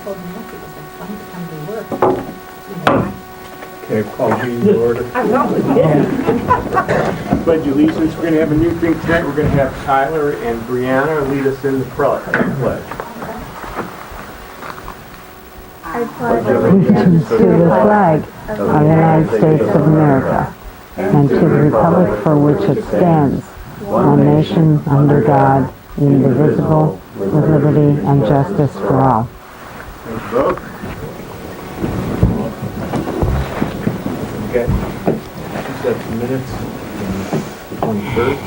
told Nancy it was like fun to come to work. You know, Okay, I've called you to order. I know, yeah. Pledge allegiance. We're going to have a new thing tonight. We're going to have Tyler and Brianna lead us in the pledge. I pledge allegiance to the flag of the United States of America and to the republic for which it stands, one nation under God, indivisible, with liberty and justice for all. Thank you both. Okay. Two sets of minutes from the 21st.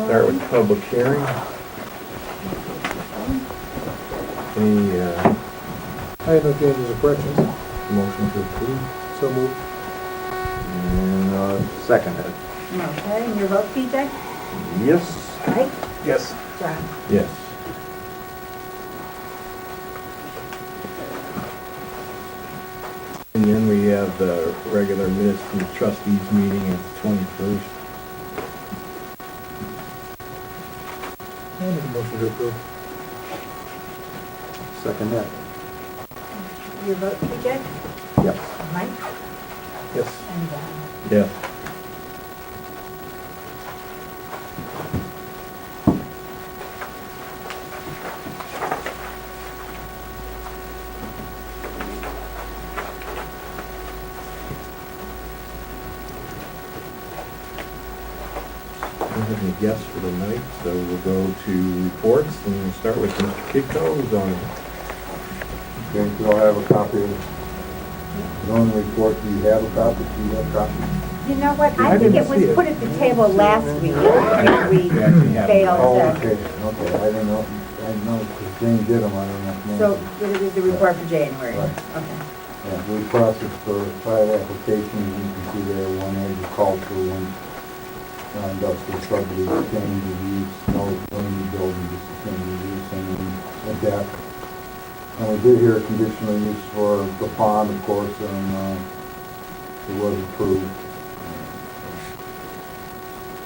Start with public hearing. Any I have no changes or corrections. motion to approve? So moved. And seconded. Okay, and your vote, PJ? Yes. Mike? Yes. John? Yes. And then we have the regular minutes from the trustees meeting at the 21st. I make a motion to approve. Second that. Your vote, PJ? Yep. Mike? Yes. And John? Yes. I don't have any guests for the night, so we'll go to reports, and we'll start with Mr. Kidco, who's on. Okay, so I have a copy of the zoning report. Do you have a copy? Do you have a copy? You know what, I I think didn't it was see it. put at the table last week, and we We actually have it. failed Oh, to. okay, I didn't know, I know, because Jane did them, I don't know. So, it was the report for January? Right. Okay. Yeah, we processed for 5 applications, you can see there, one agricultural, one industrial subdivision, change of use, no zoning building, just a change of use, and then a deck. And we did hear conditional use for the pond, of course, and it was approved.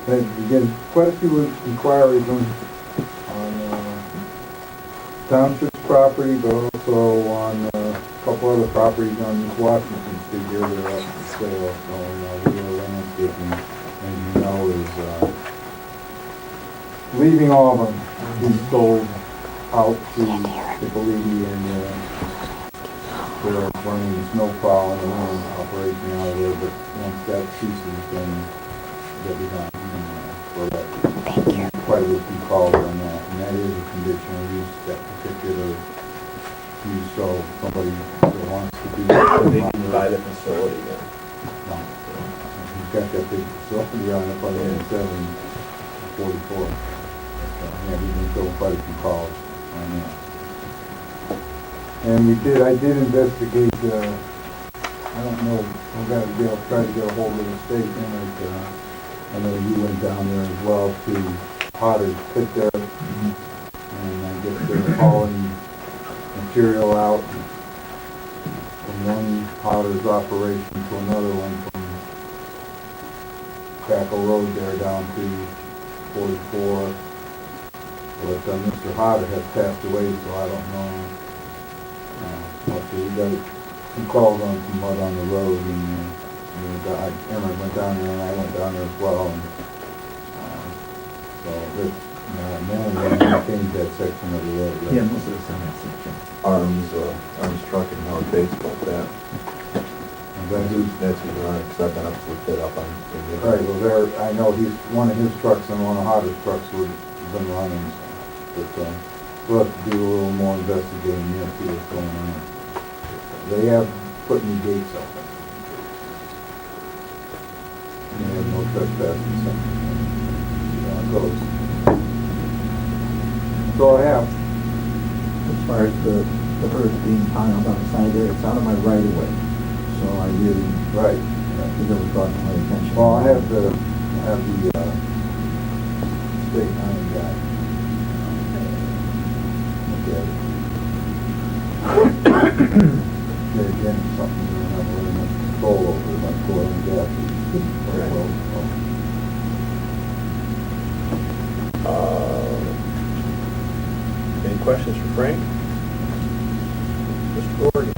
And again, quite a few inquiries on township's property, but also on a couple other properties on East Washington Street here that are up for sale. So, we are landscaping, as you know, is leaving Auburn. He's sold out to Hippolyte, and they're running the snowplow and the loan operation out of there, but once that ceases, then they'll be done. So that, quite a few calls on that, and that is a conditional use, that particular use, so somebody that wants to do that. They can buy the facility then. No. He's got that big facility on it, probably in 744. Yeah, we've been doing quite a few calls on that. And I did investigate, I don't know, try to get a hold of the state, and I know you went down there as well to Potter's Pit there, and I guess they're hauling material out from one Potter's operation to another one from Tackle Road there down to 44. But Mr. Hodder has passed away, so I don't know. We got some calls on some mud on the road, and Emma went down there, and I went down there as well. And, so this, man, changed that section of the road. Right? Yeah, most of it's in that section. Arms truck and how it takes about that. That's who's running, because I've been up to the pit up on. Right, well I know one of his trucks and one of Hodder's trucks have been running, but we'll have to do a little more investigating here, see what's going on. They have put new gates up. And they have no trespassing sign. See how it goes. That's all I have. As far as the earth being piled on the side there, it's out of my right of way. So I really, Right. it really brought to my attention. Well, I have the state highway guy. Look at it. There again, something we don't have really much control over, like oil and gas. Very well. Any questions for Frank? Mr. Gordon.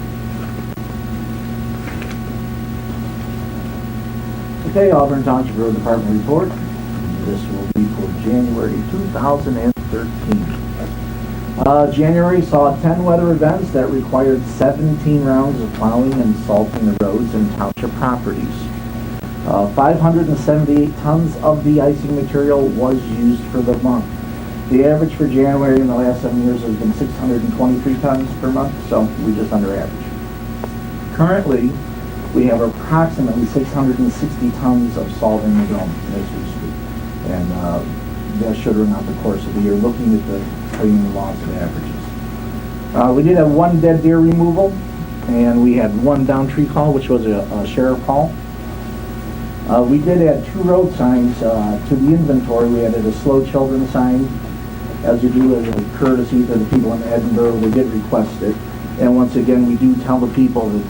Okay, Auburn Township Road Department report. This will be for January 2013. January saw 10 weather events that required 17 rounds of plowing and salting the roads and township properties. 578 tons of de-icing material was used for the month. The average for January in the last 7 years has been 623 tons per month, so we're just under average. Currently, we have approximately 660 tons of salt in the dome as we speak. And that should run out the course of the year, looking at the cleaning lots of averages. We did have one dead deer removal, and we had one down tree call, which was a sheriff call. We did add 2 road signs to the inventory. We added a slow children sign, as you do as a courtesy to the people in Edinburgh. They did request it. And once again, we do tell the people that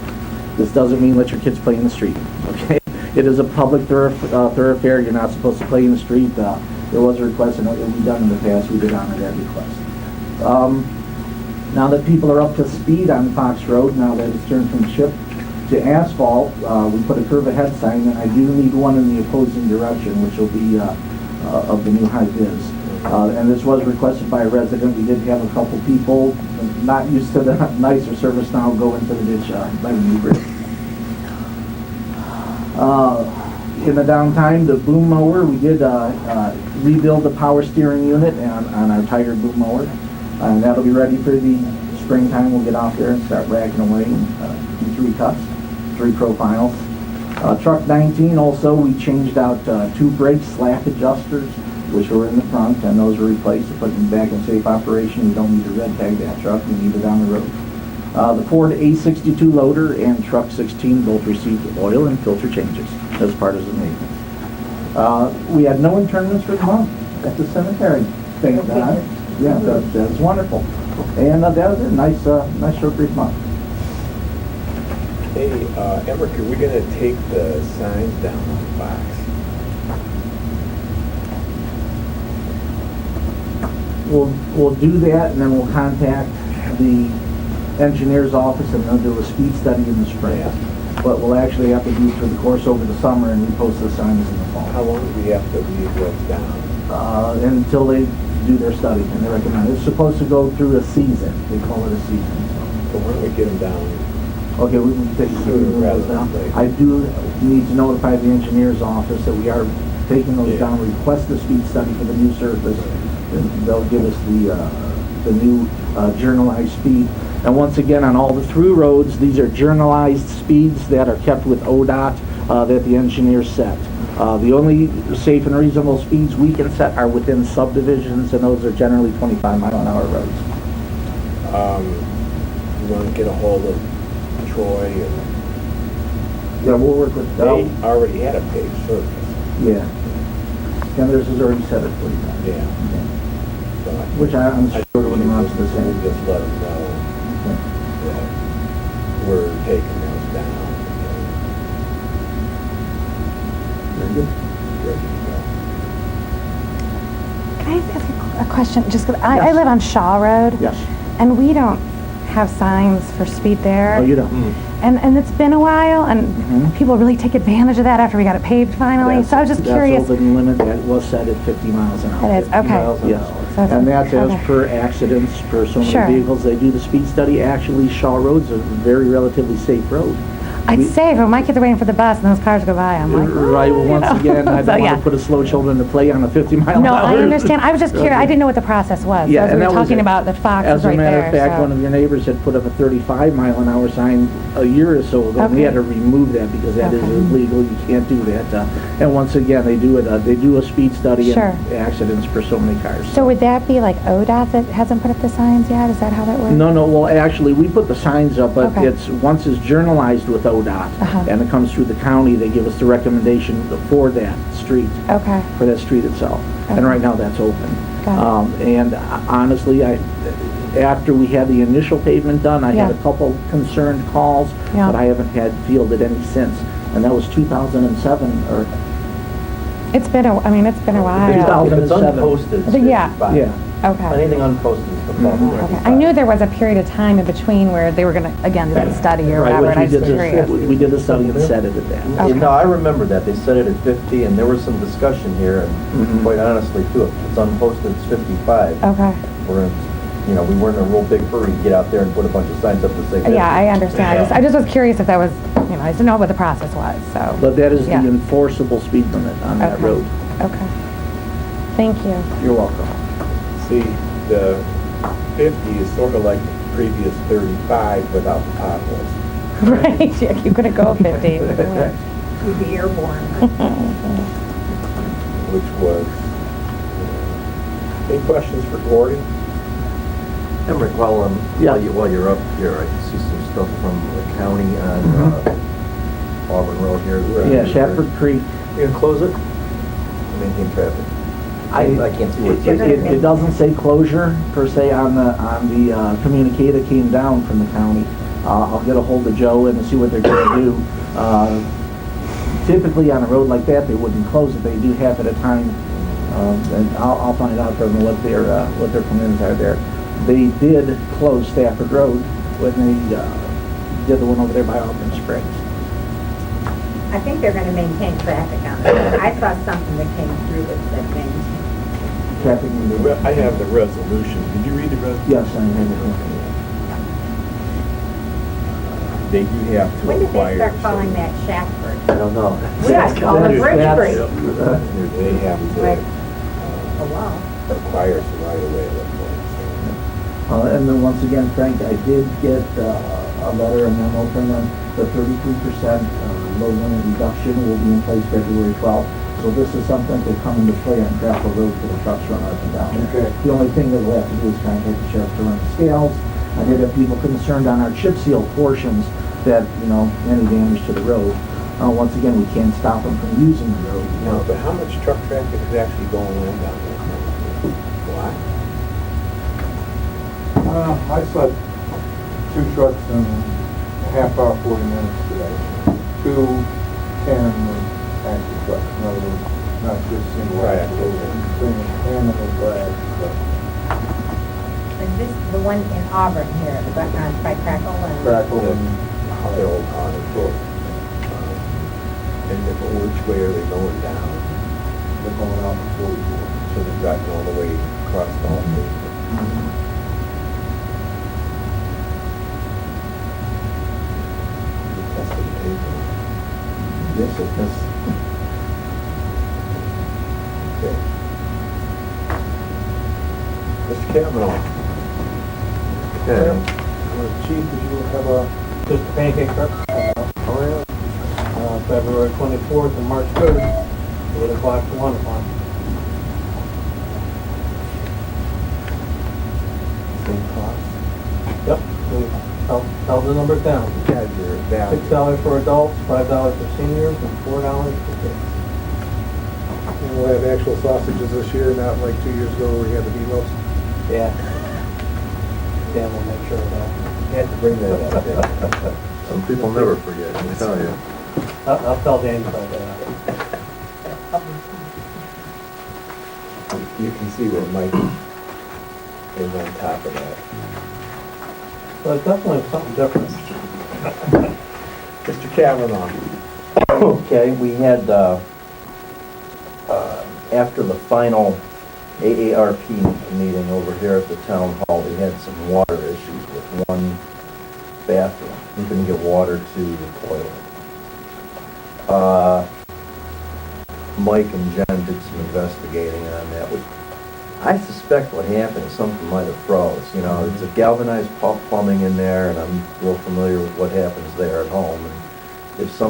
this doesn't mean let your kids play in the street, okay? It is a public thoroughfare. You're not supposed to play in the street. There was a request, and we've done in the past. We did honor that request. Now that people are up to speed on Fox Road, now that it's turned from chip to asphalt, we put a curve ahead sign, and I do need one in the opposing direction, which will be of the new high vis. And this was requested by a resident. We did have a couple people not used to the nicer service now go into the ditch by the new bridge. In the downtime, the boom mower, we did rebuild the power steering unit on our Tiger boom mower. And that'll be ready for the springtime. We'll get out there and start racking away and do 3 cuts, 3 profiles. Truck 19 also, we changed out 2 brake slack adjusters, which were in the front, and those were replaced to put them back in safe operation. We don't need to red tag that truck. We need it on the road. The Ford A62 loader and truck 16 both received oil and filter changes as part of the maintenance. We had no internments for the month at the cemetery. Thank God. Yeah, that was wonderful. And that was a nice short brief month. Hey, Emmerich, are we gonna take the signs down on Fox? We'll do that, and then we'll contact the engineer's office, and they'll do a speed study in the spring. But we'll actually have to do through the course over the summer and repost the signs in the fall. How long do we have to leave those down? Until they do their study, and they recommend it. It's supposed to go through a season. They call it a season. So why don't we get them down? Okay, we can take Sooner rather those down. than later. I do need to notify the engineer's office that we are taking those down, request the speed study for the new surface. And they'll give us the new journalized speed. And once again, on all the through roads, these are journalized speeds that are kept with ODOT that the engineers set. The only safe and reasonable speeds we can set are within subdivisions, and those are generally 25-mile-an-hour roads. You want to get a hold of Troy and... Yeah, we'll work with They already had a paved surface. Yeah. Kenders has already set it for you. Yeah. So Which I'm I sure when he wants to we'll say. just let them know that we're taking those down. Very good. Ready to go. Can I ask a question? Just 'cause I live on Shaw Road. Yes. And we don't have signs for speed there. Oh, you don't? And it's been a while, and people really take advantage of that after we got it paved finally. So I was just curious. That's over the limit. That was set at 50 miles an hour. It is, okay. Yes. So it's- And that's as okay. per accidents, per so many Sure. vehicles. They do the speed study. Actually, Shaw Road's a very relatively safe road. I'd say, but my kids are waiting for the bus and those cars go by, I'm like, Right, well, once again, I So, don't want yeah. to put a slow children to play on a 50-mile an No, hour. I understand. I was just curious. I didn't know what the process was. Yeah, So and we that were was talking it. about the Fox was right As a matter there. of fact, so. one of your neighbors had put up a 35-mile-an-hour sign a year or so ago, and we Okay. had to remove that because that is Okay. illegal. You can't do that. And once again, they do a speed study Sure. and accidents per so many cars. So would that be like ODOT that hasn't put up the signs yet? Is that how that works? No, well, actually, we put the signs up, but Okay. once it's journalized with ODOT, and it comes through the county, they give us the recommendation for that street, Okay. for that street itself. And Okay. right now, that's open. Got And honestly, after we had the initial pavement done, I had Yeah. a couple concerned calls, Yeah. but I haven't had fielded any since. And that was 2007, or It's been a while. If it's 2007. unposted, Yeah. yeah. Okay. Anything unposted Okay. I knew there was a period of time in between where they were gonna, again, do that study or Right, whatever, which and I we was did curious. we did the study and set it at that. Okay. No, I remember that. They set it at 50, and there was some discussion here, and Mhm. quite honestly, too, if it's unposted, it's 55. Okay. We're in, we weren't in a real big hurry to get out there and put a bunch of signs up to say 50. Yeah, I understand. I just was curious if that was, I just didn't know what the process was, so. But that is the Yeah. enforceable speed limit on that Okay. road. Okay. Thank you. You're welcome. See, the 50 is sort of like the previous 35 without the potholes. Right, yeah, you couldn't go 50. You'd be airborne. Which was, any questions for Gordy? And Rick, while you're up here, I see some stuff from the county on Auburn Road here. Yeah, Shafford Creek. You gonna close it? Maintain traffic. I can't see what it says. It doesn't say closure per se on the communique that came down from the county. I'll get a hold of Joe and see what they're gonna do. Typically on a road like that, they wouldn't close it. They do half at a time. And I'll find out from them what their plans are there. They did close Stafford Road when they did the one over there by Auburn Springs. I think they're gonna maintain traffic on it. I saw something that came through that said maintain. Traffic. I have the resolution. Did you read the resolution? Yes, I have it. They do have to When did they acquire. start calling that Shackford? I don't know. Yeah, call it Bridge Street. They have Right. to Oh, wow. acquire some right away at that point. And then once again, Frank, I did get a letter, a memo from them. The 33% load limit reduction will be in place February 12th. So this is something that could come into play on Craft Road for the trucks run up and down. Okay. The only thing that we'll have to do is contact the sheriff to run the scales. I did have people concerned on our chip seal portions that, any damage to the road. Once again, we can't stop them from using the road. No, but how much truck traffic is actually going on down there? What? I saw 2 trucks in half hour, 40 minutes today. 2 10-axle trucks, in other words, not just single Right. axle, tandem and drag. Is this the one in Auburn here, by Crackle and? Crackle and They're all on it, both. And which way are they going down? they're going out to 44. So they're driving all the way across the whole thing. Testing the table. Yes, it is. Okay. Mr. Kavanaugh. Okay. Chief, did you have just a pancake truck? Oh, yeah. February 24th and March 3rd, 8 o'clock to 1 o'clock. Same cost. Yep, we held the numbers down. You guys are down. $6 for adults, $5 for seniors, and $4 for kids. And we'll have actual sausages this year, not like 2 years ago where we had the B-loaves. Yeah. Dan will make sure of that. You had to bring that up there. Some people never forget, I tell you. I'll tell Dan about that. You can see that Mike is on top of that. But it's definitely something different. Mr. Kavanaugh. Okay, we had, after the final AARP meeting over here at the town hall, we had some water issues with one bathroom. We couldn't get water to the toilet. Mike and Jen did some investigating on that. I suspect what happened is something might have froze. It's a galvanized plumbing in there, and I'm real familiar with what happens there at home. And if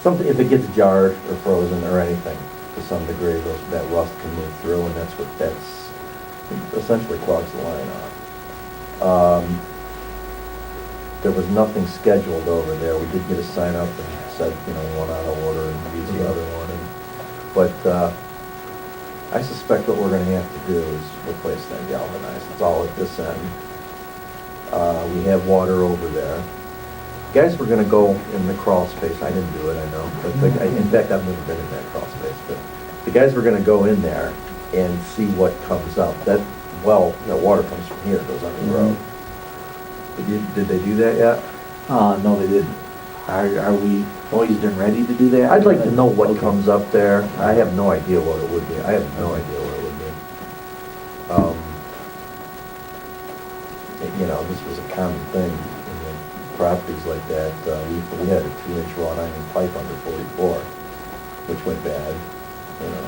if it gets jarred or frozen or anything to some degree, that rust can move through, and that's essentially clogs the line off. There was nothing scheduled over there. We did get a sign up and said, one out of order and use the other one. But I suspect what we're going to have to do is replace that galvanized. It's all at this end. We have water over there. Guys were going to go in the crawl space. I didn't do it, I know. But in fact, I've never been in that crawl space. But the guys were going to go in there and see what comes up. That water comes from here, goes under the road. Did they do that yet? No, they didn't. Are we poised and ready to do that? I'd like to know what Okay. comes up there. I have no idea what it would be. I have no idea what it would be. You know, this was a common thing in the properties like that. We had a 2-inch wrought iron pipe under 44, which went bad. You know,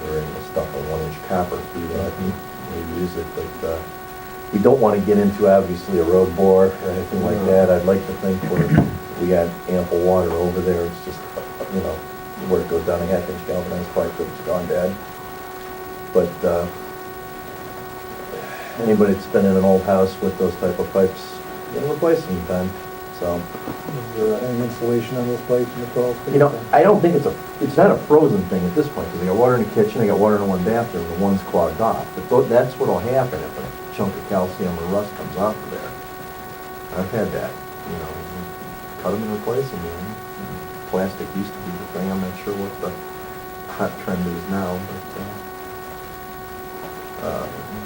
we were able to stuff a 1-inch copper through that and we use it, but we don't want to get into obviously a road bore or anything like that. I'd like to think we got ample water over there. It's just, you know, where it goes down a 1/2-inch galvanized pipe that's gone bad. But anybody that's been in an old house with those type of pipes, you can replace them anytime. So, Is there any insulation on those pipes in the crawl space? you know, I don't think it's not a frozen thing at this point, because they got water in the kitchen, they got water in one bathroom, and one's clogged off. But that's what'll happen if a chunk of calcium or rust comes off of there. I've had that, you know, cut them and replace them. You know. Plastic used to be the thing. I'm not sure what the hot trend is now, but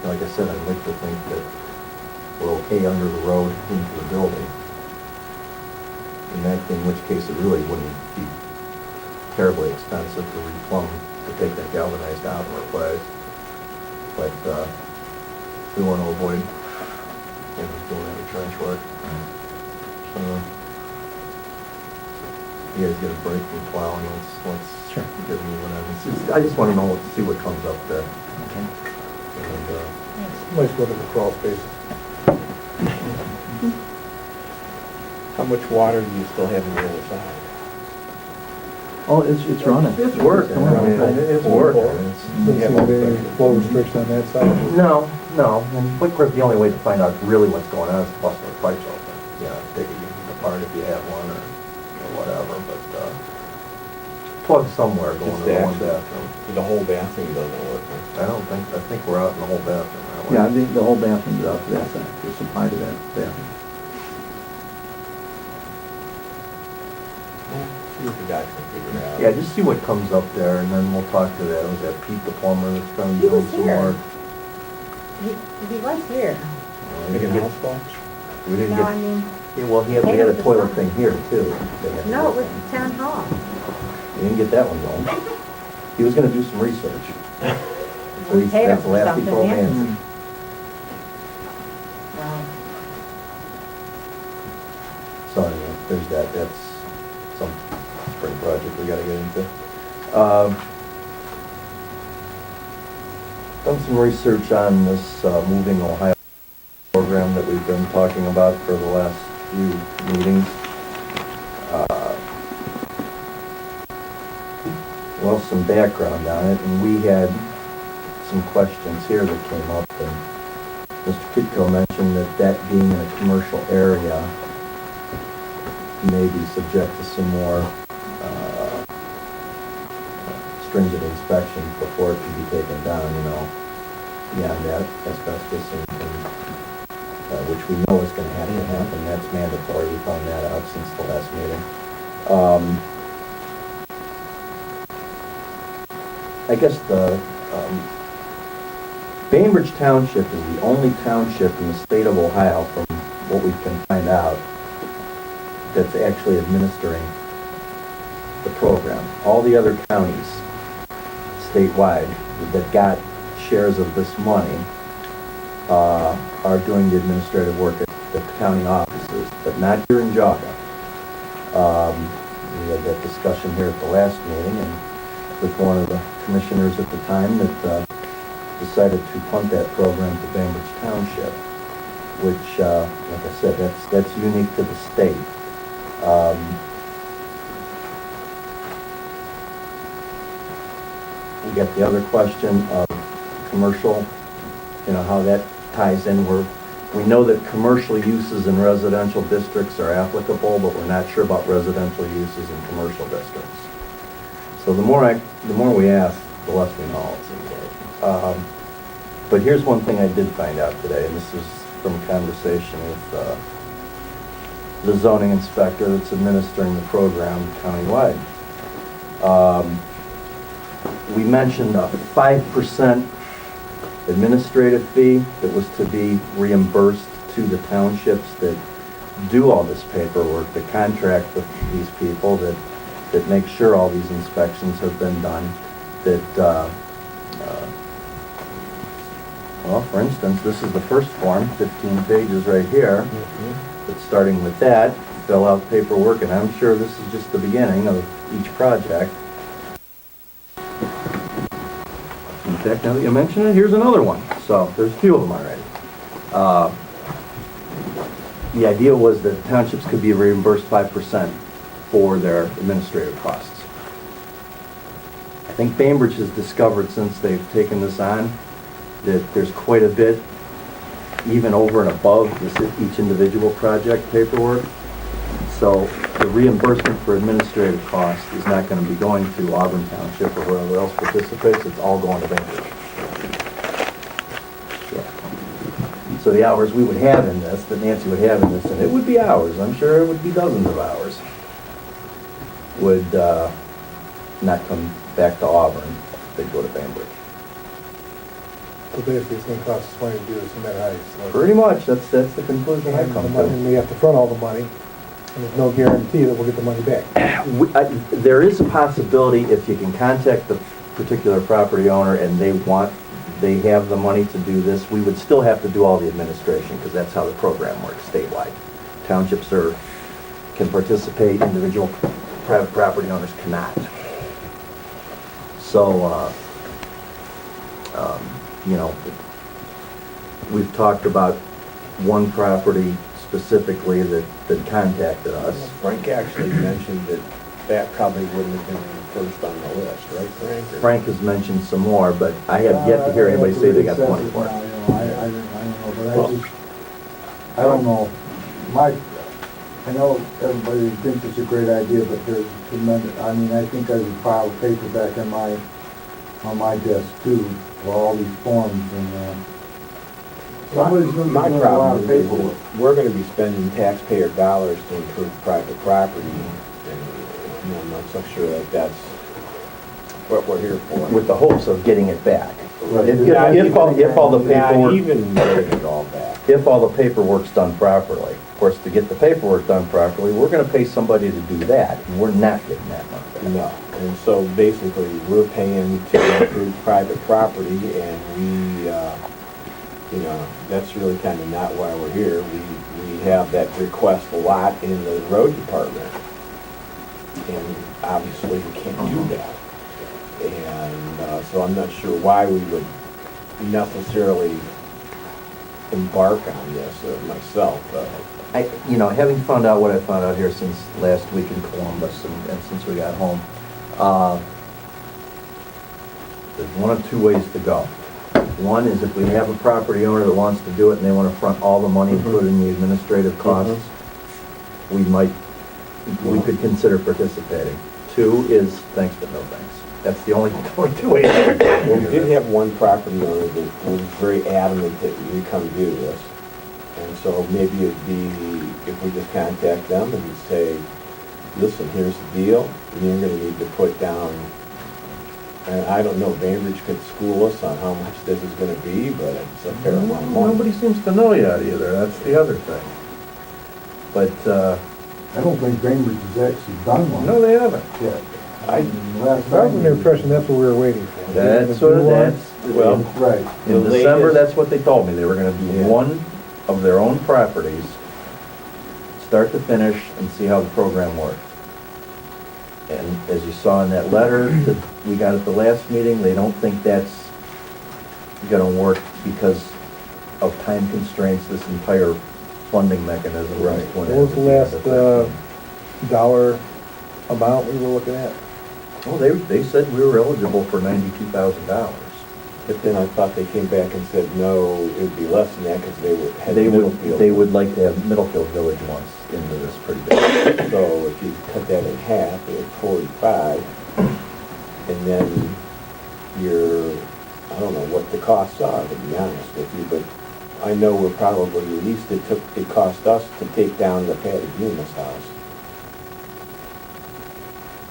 like I said, I'd like to think that we're okay under the road into the building. In which case it really wouldn't be terribly expensive to replumb, to take that galvanized out and replace. But we want to avoid, you know, doing any trench work. So, you guys get a break from plowing, let's Sure. get moving on. I just want to know, see what comes up there. Okay. And, Nice look at the crawl space. How much water do you still have in the other side? Oh, it's running. It's working, I mean, it's working. Doesn't seem to be any flow restriction on that side. No, and Quick Grip, the only way to find out really what's going on is to bust those pipes open. You know, take it apart if you have one or whatever, but plug somewhere going to the one bathroom. The whole bathroom doesn't work. I think we're out in the whole bathroom, aren't we? Yeah, I think the whole bathroom is out to that side, the supply to that bathroom. See if the guys can figure it out. Yeah, just see what comes up there, and then we'll talk to that. Was that Pete the plumber that's going to He do was some here. work? He was here. Make a house call? We didn't No, I get, mean, yeah, well, we had a toilet thing here too. They had to no, it do. was town hall. We didn't get that one going. He was gonna do some research. So We paid him that's the for last he something, told yeah. Nancy. Wow. So anyway, there's that, that's some spring project we gotta get into. Done some research on this Moving Ohio program that we've been talking about for the last few meetings. Well, some background on it, and we had some questions here that came up, and Mr. Kitco mentioned that being in a commercial area may be subject to some more stringent inspections before it can be taken down, you know, beyond that, asbestos and which we know is going to have to happen. That's mandatory. We found that out since the last meeting. I guess the Bainbridge Township is the only township in the state of Ohio, from what we can find out, that's actually administering the program. All the other counties statewide that got shares of this money are doing the administrative work at the county offices, but not here in Jaga. We had that discussion here at the last meeting, and with one of the commissioners at the time that decided to punt that program to Bainbridge Township, which, like I said, that's unique to the state. We got the other question of commercial, you know, how that ties in. We know that commercial uses in residential districts are applicable, but we're not sure about residential uses in commercial districts. So the more we ask, the less we know, it seems like. But here's one thing I did find out today, and this is from a conversation with the zoning inspector that's administering the program countywide. We mentioned a 5% administrative fee that was to be reimbursed to the townships that do all this paperwork, that contract with these people, that make sure all these inspections have been done, that, well, for instance, this is the first form, 15 pages right here. But starting with that, fill out paperwork, and I'm sure this is just the beginning of each project. In fact, now that you mention it, here's another one. So there's a few of them already. The idea was that townships could be reimbursed 5% for their administrative costs. I think Bainbridge has discovered since they've taken this on that there's quite a bit, even over and above each individual project paperwork. So the reimbursement for administrative costs is not going to be going to Auburn Township or whoever else participates. It's all going to Bainbridge. Yeah. So the hours we would have in this, that Nancy would have in this, and it would be hours, I'm sure it would be dozens of hours, would not come back to Auburn. They'd go to Bainbridge. So basically, it's gonna cost us money to do this no matter how you slice it. Pretty much, that's the conclusion I come to. And we have to front all the money, and there's no guarantee that we'll get the money back. There is a possibility if you can contact the particular property owner and they have the money to do this, we would still have to do all the administration because that's how the program works statewide. Townships can participate, individual private property owners cannot. So, you know, we've talked about one property specifically that contacted us. Frank actually mentioned that probably wouldn't have been first on the list, right, Frank? Frank has mentioned some more, but I have yet to hear anybody say they got 24. I don't know. I know everybody thinks it's a great idea, but there's tremendous, I think there's a pile of paper back on my desk too, with all these forms and, somebody's gonna be My doing a lot of problem is paperwork. we're gonna be spending taxpayer dollars to improve private property, and I'm not so sure that that's what we're here for. With the hopes of getting it back. Right. If all the Not paperwork, even getting it all back. if all the paperwork's done properly. Of course, to get the paperwork done properly, we're gonna pay somebody to do that, and we're not getting that money back. No, and so basically, we're paying to improve private property, and we, you know, that's really kind of not why we're here. We have that request a lot in the road department, and obviously we can't do that. And so I'm not sure why we would necessarily embark on this myself. You know, having found out what I found out here since last week in Columbus and since we got home, there's one of two ways to go. One is if we have a property owner that wants to do it and they want to front all the money, including the administrative costs, we could consider participating. Two is thanks but no thanks. That's the only two ways. Well, we did have one property owner that was very adamant that we come do this. And so maybe it'd be, if we just contact them and say, listen, here's the deal, you're gonna need to put down, and I don't know, Bainbridge could school us on how much this is gonna be, but it's a fair amount of money. Nobody seems to know yet either, that's the other thing. But, I don't think Bainbridge has actually done one. no, they haven't. yet. I was under the impression that's what we were waiting for. That's well, Right. in The December, latest- that's what they told me, they were gonna do Yeah. one of their own properties, start to finish, and see how the program worked. And as you saw in that letter that we got at the last meeting, they don't think that's gonna work because of time constraints, this entire funding mechanism. Right. What was the last dollar amount we were looking at? Well, they said we were eligible for $92,000. But then I thought they came back and said, no, it'd be less than that, because had Middlefield. They would like to have Middlefield Village once into this pretty big. So if you cut that in half, it's 45, and then I don't know what the costs are, to be honest with you, but I know we're probably, at least it cost us to take down the Patty Dumas house.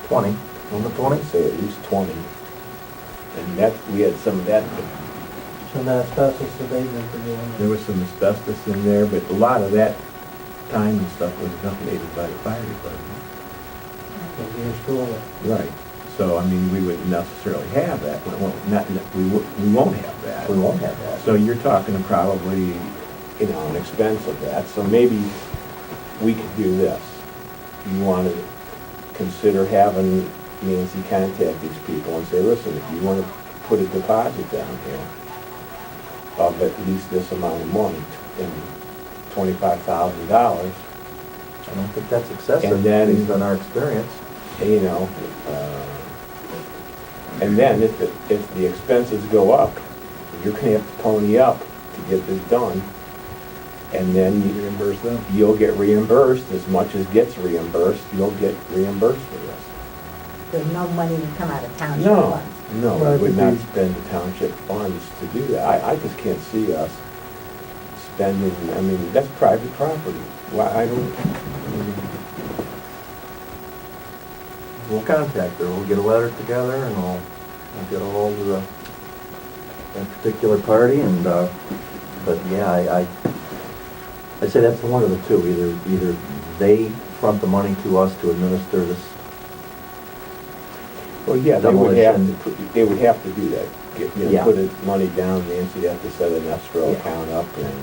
20, on the 20? I'd say at least 20. And that, we had some of that, Some asbestos abatement they're doing. there was some asbestos in there, but a lot of that time and stuff was donated by the fire department. Because you're still, Right. So, I mean, we wouldn't necessarily have that, well, we won't have that. We won't have that. So you're talking probably, you know, an expense of that, so maybe we could do this. You want to consider having Nancy contact these people and say, listen, if you want to put a deposit down here of at least this amount of money, and $25,000, I don't think that's excessive, And then- based on our experience. you know, and then if the expenses go up, you're gonna have to pony up to get this done. And then you Reimburse them. you'll get reimbursed as much as gets reimbursed, you'll get reimbursed for this. There's no money to come out of township No, funds. no, Well, I it would would not be- spend the township funds to do that. I just can't see us spending, I mean, that's private property. Why, I don't, We'll contact her, we'll get a letter together, and we'll get a hold of that particular party, and, but yeah, I'd say that's one of the two, either they front the money to us to administer this. well, yeah, they would have Demolition. to, they would have to do that. Yeah. Put the money down, Nancy'd have to set an escrow Yeah. account up, and,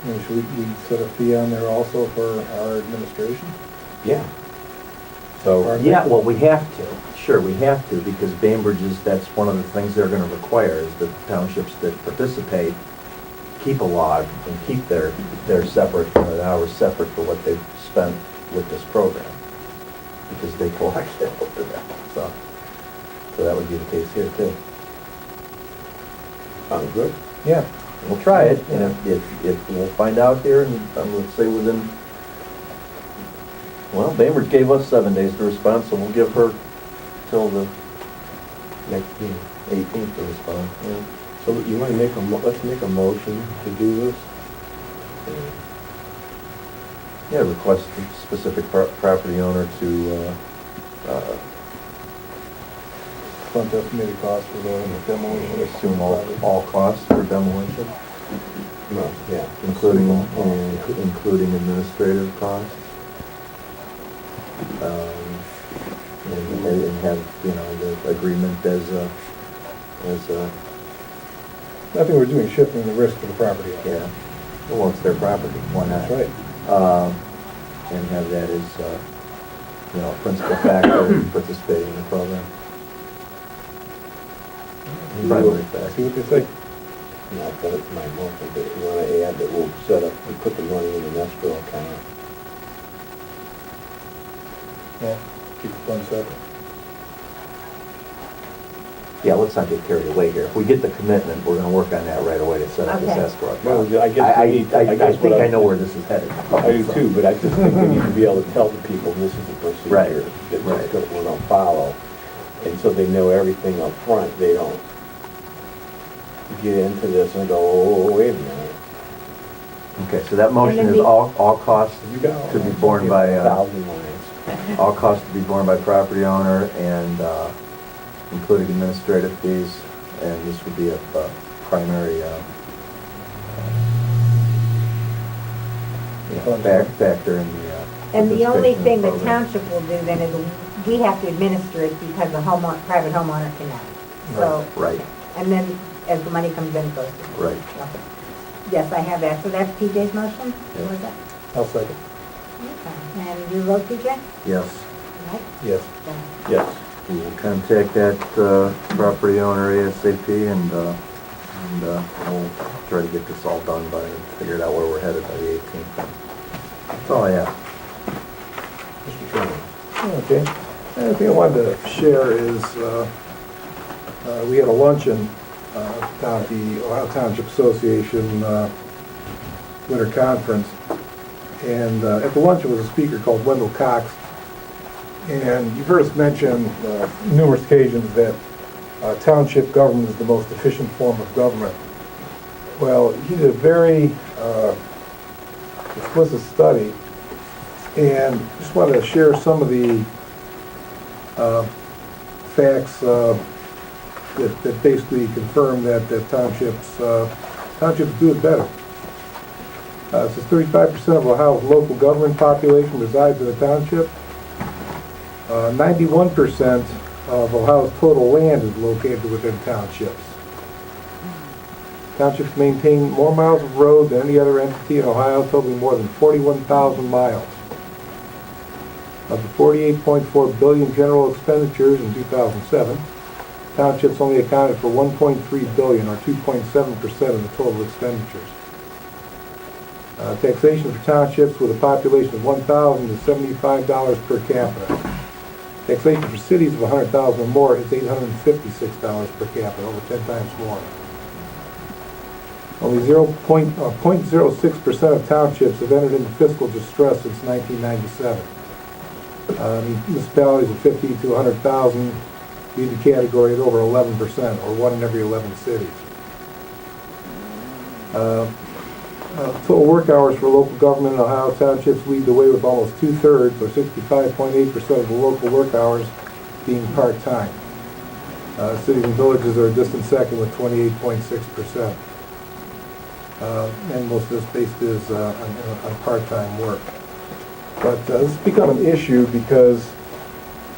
And should we set a fee on there also for our administration? yeah. So, Yeah, well, we have to, sure, we have to, because Bainbridge's, that's one of the things they're gonna require, is that townships that participate keep a log and keep their separate, hours separate for what they've spent with this program, because they collect it over that, so that would be the case here too. sounds good. Yeah. We'll try it, and if we'll find out here, and let's say within, well, Bainbridge gave us 7 days to respond, so we'll give her till the Next meeting. 18th to respond, yeah. So you want to make let's make a motion to do this? Yeah, request the specific property owner to, Front estimated cost for the demolition. assume all costs for demolition, No, yeah. including administrative costs. And have, you know, the agreement as a, I think we're doing shifting the risk to the property owner. yeah, well, it's their property, why not? That's right. And have that as, you know, a principal factor in participating in the program. Primary factor. See what they say. Not that it's my motion, but if you want to add that we'll set up, we put the money in an escrow account. Yeah, keep the funds separate. Yeah, let's not get carried away here. If we get the commitment, we're gonna work on that right away to set up this Okay. escrow Well, account. I guess we need, I guess think what I know where this is headed. I do too, but I just think we need to be able to tell the people this is the procedure Right, that right. we're gonna follow. And so they know everything up front, they don't get into this and go, oh, wait a minute. Okay, so that motion And then is the- all costs You got to be borne by, 1,000 lines. all costs to be borne by property owner and, including administrative fees, and this would be a primary, factor in the, And the only participation in thing the program. township will do then is we have to administer it because the private homeowner cannot. So, Right, and then as the money comes in, it goes to. right. Okay. Yes, I have that. So that's TJ's motion? Yeah. Was that? I'll second. Okay. And you vote, TJ? Yes. Right? Yes. Yes. We will contact that property owner ASAP, and we'll try to get this all done by, figure out where we're headed by the 18th. That's all I have. Mr. Chairman. Okay. The other thing I wanted to share is, we had a luncheon down at the Ohio Township Association Winter Conference. And at the luncheon was a speaker called Wendell Cox. And you've heard us mention numerous occasions that township government is the most efficient form of government. Well, he did a very explicit study, and just wanted to share some of the facts that basically confirm that townships do it better. It says 35% of Ohio's local government population resides in a township. 91% of Ohio's total land is located within townships. Townships maintain more miles of road than any other entity in Ohio, totaling more than 41,000 miles. Of the 48.4 billion general expenditures in 2007, townships only accounted for 1.3 billion, or 2.7% of the total expenditures. Taxation for townships with a population of 1,000 is $75 per capita. Taxation for cities of 100,000 or more is $856 per capita, over 10 times more. Only 0.06% of townships have entered into fiscal distress since 1997. Municipalities of 50 to 100,000 lead the category at over 11%, or 1 in every 11 cities. Total work hours for local government in Ohio, townships lead the way with almost 2/3, or 65.8% of the local work hours being part-time. Cities and villages are a distant second with 28.6%. And most of this based is on part-time work. But this has become an issue because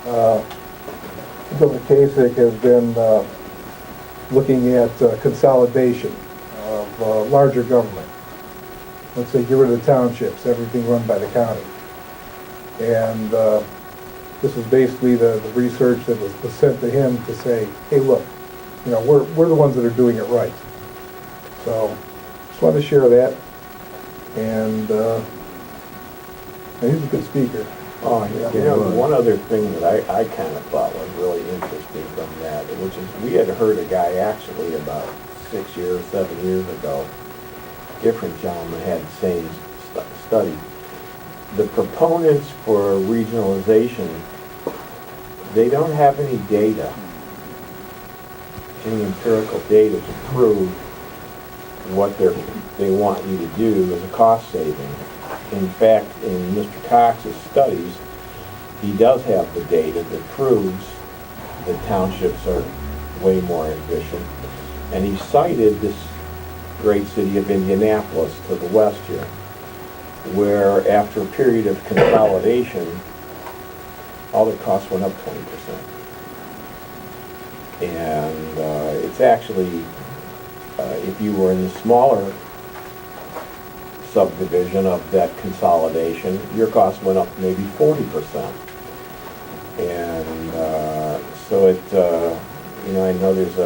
Governor Kasich has been looking at consolidation of larger government. Let's say get rid of the townships, everything run by the county. And this is basically the research that was sent to him to say, hey, look, we're the ones that are doing it right. So just wanted to share that. And he's a good speaker. Oh, yeah. One other thing that I kind of thought was really interesting from that, which is we had heard a guy actually about 7 years ago, different gentleman had the same study. The proponents for regionalization, they don't have any data, any empirical data to prove what they want you to do as a cost saving. In fact, in Mr. Cox's studies, he does have the data that proves that townships are way more efficient. And he cited this great city of Indianapolis to the west here, where after a period of consolidation, all the costs went up 20%. And it's actually, if you were in the smaller subdivision of that consolidation, your costs went up maybe 40%. And so it, I know there's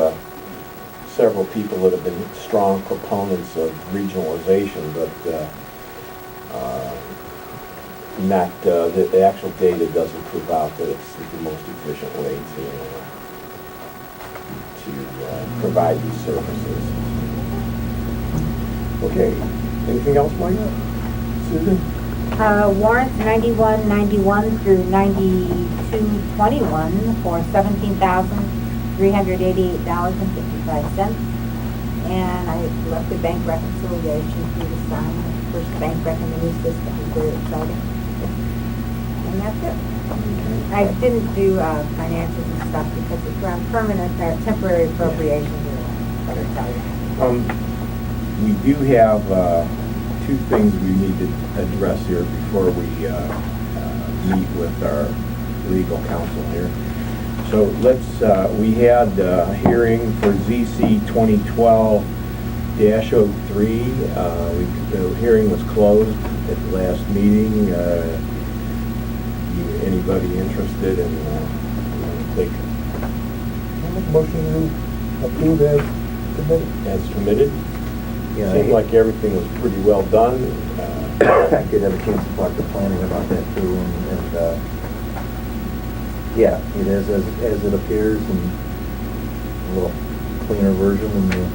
several people that have been strong proponents of regionalization, but not the actual data doesn't prove out that it's the most efficient way to provide these services. Okay. Anything else, Mike? Susan? Warrants 9191 through 9221 for $17,388.55. And I left the bank reconciliation for you to sign. First bank rec in the new system is very exciting. And that's it. I didn't do financials and stuff because it's around permanent or temporary appropriations. We do have two things we need to address here before we meet with our legal counsel here. So we had a hearing for ZC 2012-03. The hearing was closed at the last meeting. Anybody interested in take Make a motion to approve as submitted? as submitted? Yeah, Seemed like everything was pretty well done. I did have a chance to talk to planning about that too, and yeah, it is as it appears, and a little cleaner version than the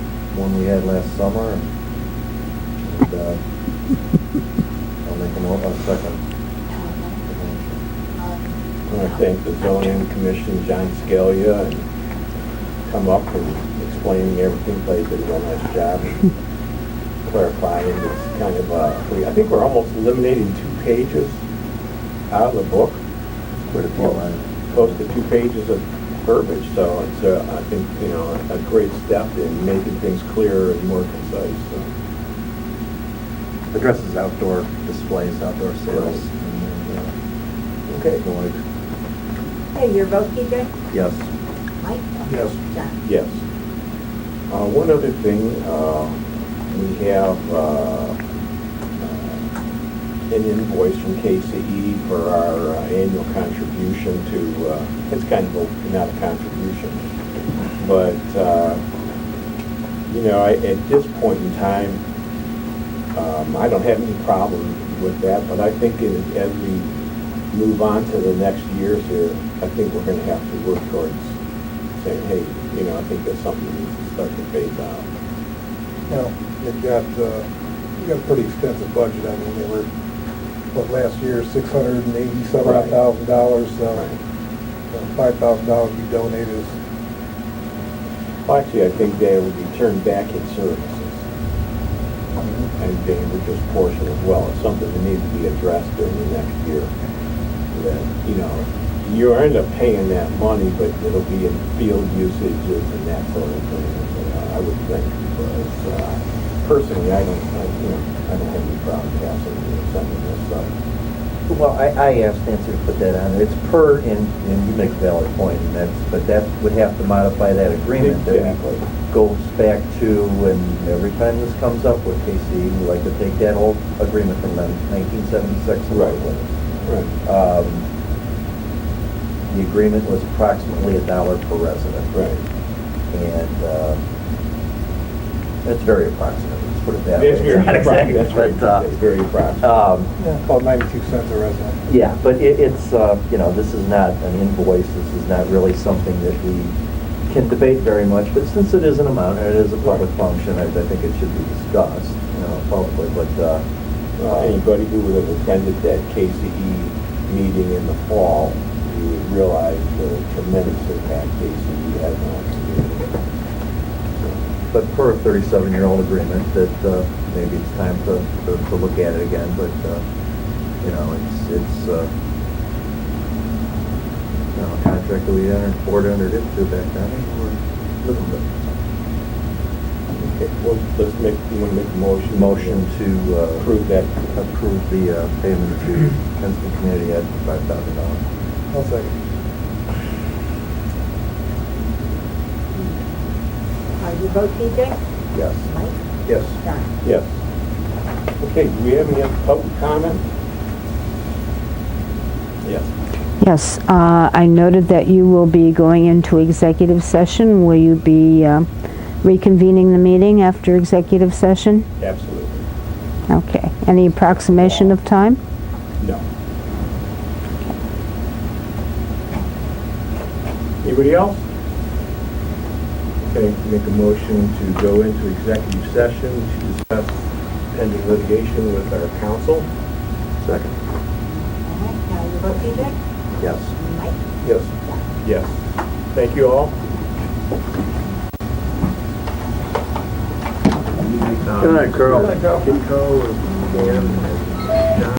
one we had last summer. And I'll make a second. I want to thank the zoning commission, John Scalia, and come up and explaining everything. They did a real nice job. Clarifying, it's kind of I think we're almost eliminating 2 pages out of the book. Quite a few lines. Close to 2 pages of verbiage, so it's, I think, you know, a great step in making things clearer and more concise, so. Addresses outdoor displays, outdoor sales. Okay. Lloyd. Hey, your vote, TJ? Yes. Mike? Yes. John? Yes. One other thing, we have an invoice from KCE for our annual contribution to, it's kind of not a contribution, but, you know, at this point in time, I don't have any problem with that, but I think as we move on to the next years here, I think we're going to have to work towards saying, hey, you know, I think that's something that needs to start to phase out. You know, you've got a pretty extensive budget. I mean, they were, last year, $680,000, so $5,000 you donated. Well, actually, I think they would be turned back in services. And they were just portion as well. It's something that needs to be addressed during the next year. That, you know, you end up paying that money, but it'll be in field usages and that sort of thing, I would think. But personally, I don't have any problem passing sending this up. Well, I asked Nancy to put that on. It's per, and you make a valid point, and but that would have to modify that agreement. Exactly. That goes back to, and every time this comes up with KC, we like to take that old agreement from 1976. Right. Right. The agreement was approximately $1 per resident. Right. And it's very approximate. Let's put it that way. It's very not exactly, that's right. but, It's very approximate. About 92 cents a resident. Yeah, but it's, you know, this is not an invoice, this is not really something that we can debate very much, but since it is an amount, and it is a public function, I think it should be discussed, you know, publicly, but, anybody who would have attended that KCE meeting in the fall, you would realize the tremendous impact KCE has on our community. but per a 37-year-old agreement, that, maybe it's time to look at it again, but, you know, it's, you know, a contract that we board entered into back then, and we're living with it. Okay, well, let's make, you want to make a motion? Motion to Approve that. approve the payment to Kensington Community Ed for $5,000. I'll second. You vote, TJ? Yes. Mike? Yes. John? Yes. Okay, do we have any other public comment? Yes. Yes, I noted that you will be going into executive session. Will you be reconvening the meeting after executive session? Absolutely. Okay. Any approximation of time? No. Anybody else? Okay, make a motion to go into executive session to discuss pending litigation with our counsel. Second. All right, now you vote, TJ? Yes. Mike? Yes. John? Yes. Thank you all. Good night, Carl. Good night, Carl. Kitco and Dan and John.